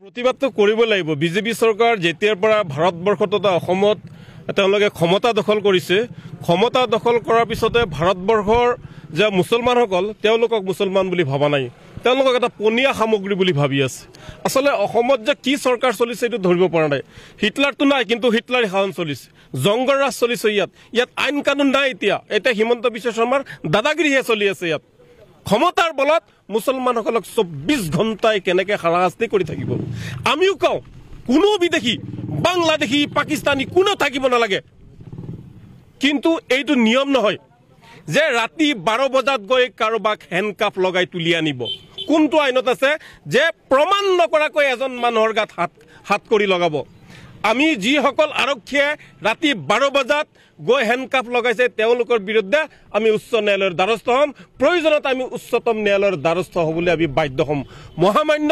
প্ৰতিবাদটো কৰিব লাগিব। বিজেপি চৰকাৰ যেতিয়াৰ পৰা ভাৰতবৰ্ষত তথা অসমত তেওঁলোকে ক্ষমতা দখল কৰিছে, ক্ষমতা দখল কৰাৰ পিছতে ভাৰতবৰ্ষৰ যে মুছলমানসকল তেওঁলোকক মুছলমান বুলি ভবা নাই, তেওঁলোকক এটা পনীয়া সামগ্ৰী বুলি ভাবি আছে। আচলতে অসমত যে কি চৰকাৰ চলিছে এইটো ধৰিব পৰা নাই। হিটলাৰটো নাই, কিন্তু হিটলাৰ শাসন চলিছে, জংগৰ ৰাজ চলিছে। ইয়াত আইন কানুন নাই। এতিয়া হিমন্ত বিশ্ব শৰ্মাৰ দাদাগিৰিহে চলি আছে। ইয়াত ক্ষমতাৰ বলত মুছলমানসকলক 24 ঘণ্টাই কেনেকৈ হাৰাশাস্তি কৰি থাকিব। আমিও কওঁ কোনো বিদেশী, বাংলাদেশী, পাকিস্তানী কোনো থাকিব নালাগে, কিন্তু এইটো নিয়ম নহয় যে ৰাতি 12 বজাত গৈ কাৰোবাক হেণ্ডকাফ লগাই তুলি আনিব। কোনটো আইনত আছে যে প্ৰমাণ নকৰাকৈ এজন মানুহৰ গাত হাত কৰি লগাব? আমি যিসকল আৰক্ষীয়ে ৰাতি 12 বজাত গৈ হেণ্ডকাফ লগাইছে তেওঁলোকৰ বিৰুদ্ধে আমি উচ্চ ন্যায়ালয়ৰ দ্বাৰস্থ হ'ম। প্ৰয়োজনত আমি উচ্চতম ন্যায়ালয়ৰ দ্বাৰস্থ হ'বলৈ আমি বাধ্য হ'ম। মহামান্য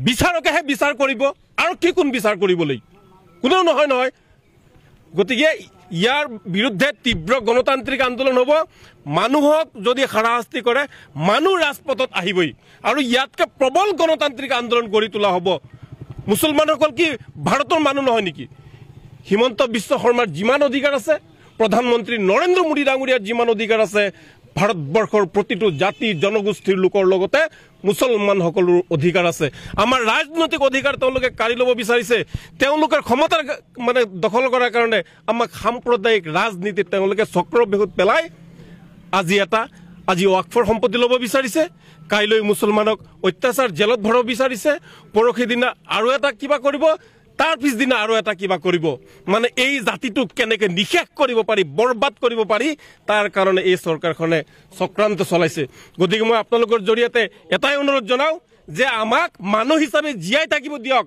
বিচাৰকেহে বিচাৰ কৰিব, আৰু কি কোন বিচাৰ কৰিবলৈ? কোনেও নহয়। গতিকে ইয়াৰ বিৰুদ্ধে তীব্ৰ গণতান্ত্ৰিক আন্দোলন হ'ব। মানুহক যদি হাৰাশাস্তি কৰে মানুহ ৰাজপথত আহিবই, আৰু ইয়াতকৈ প্ৰবল গণতান্ত্ৰিক আন্দোলন গঢ়ি তোলা হ'ব। মুছলমানসকল কি ভাৰতৰ মানুহ নহয় নেকি? হিমন্ত বিশ্ব শৰ্মাৰ যিমান অধিকাৰ আছে, প্ৰধানমন্ত্ৰী নৰেন্দ্ৰ মোদী ডাঙৰীয়াৰ যিমান অধিকাৰ আছে, ভাৰতবৰ্ষৰ প্ৰতিটো জাতি জনগোষ্ঠীৰ লোকৰ লগতে মুছলমানসকলৰ অধিকাৰ আছে। আমাৰ ৰাজনৈতিক অধিকাৰ তেওঁলোকে কাঢ়ি ল'ব বিচাৰিছে। তেওঁলোকৰ ক্ষমতাৰ দখল কৰাৰ কাৰণে আমাক সাম্প্ৰদায়িক ৰাজনীতিত তেওঁলোকে চক্ৰবেহুত পেলাই আজি ৱাকফৰ সম্পত্তি ল'ব বিচাৰিছে, কাইলৈ মুছলমানক অত্যাচাৰ জেলত ভৰাব বিচাৰিছে, পৰহি দিনা আৰু এটা কিবা কৰিব, তাৰ পিছদিনা আৰু এটা কিবা কৰিব। এই জাতিটোক কেনেকৈ নিশেষ কৰিব পাৰি, বৰবাদ কৰিব পাৰি, তাৰ কাৰণে এই চৰকাৰখনে চক্ৰান্ত চলাইছে। গতিকে মই আপোনালোকৰ জৰিয়তে এটাই অনুৰোধ জনাওঁ যে আমাক মানুহ হিচাপে জীয়াই থাকিব দিয়ক।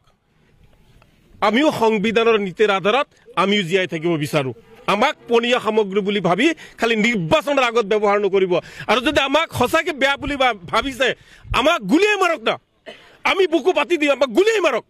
আমিও সংবিধানৰ নীতিৰ আধাৰত আমিও জীয়াই থাকিব বিচাৰোঁ। আমাক পনীয়া সামগ্ৰী বুলি ভাবি খালি নিৰ্বাচনৰ আগত ব্যৱহাৰ নকৰিব। আৰু যদি আমাক সঁচাকৈ বেয়া বুলি ভাবিছে আমাক গুলিয়াই মাৰক না, আমি বুকু পাতি দিওঁ, আমাক গুলিয়াই মাৰক।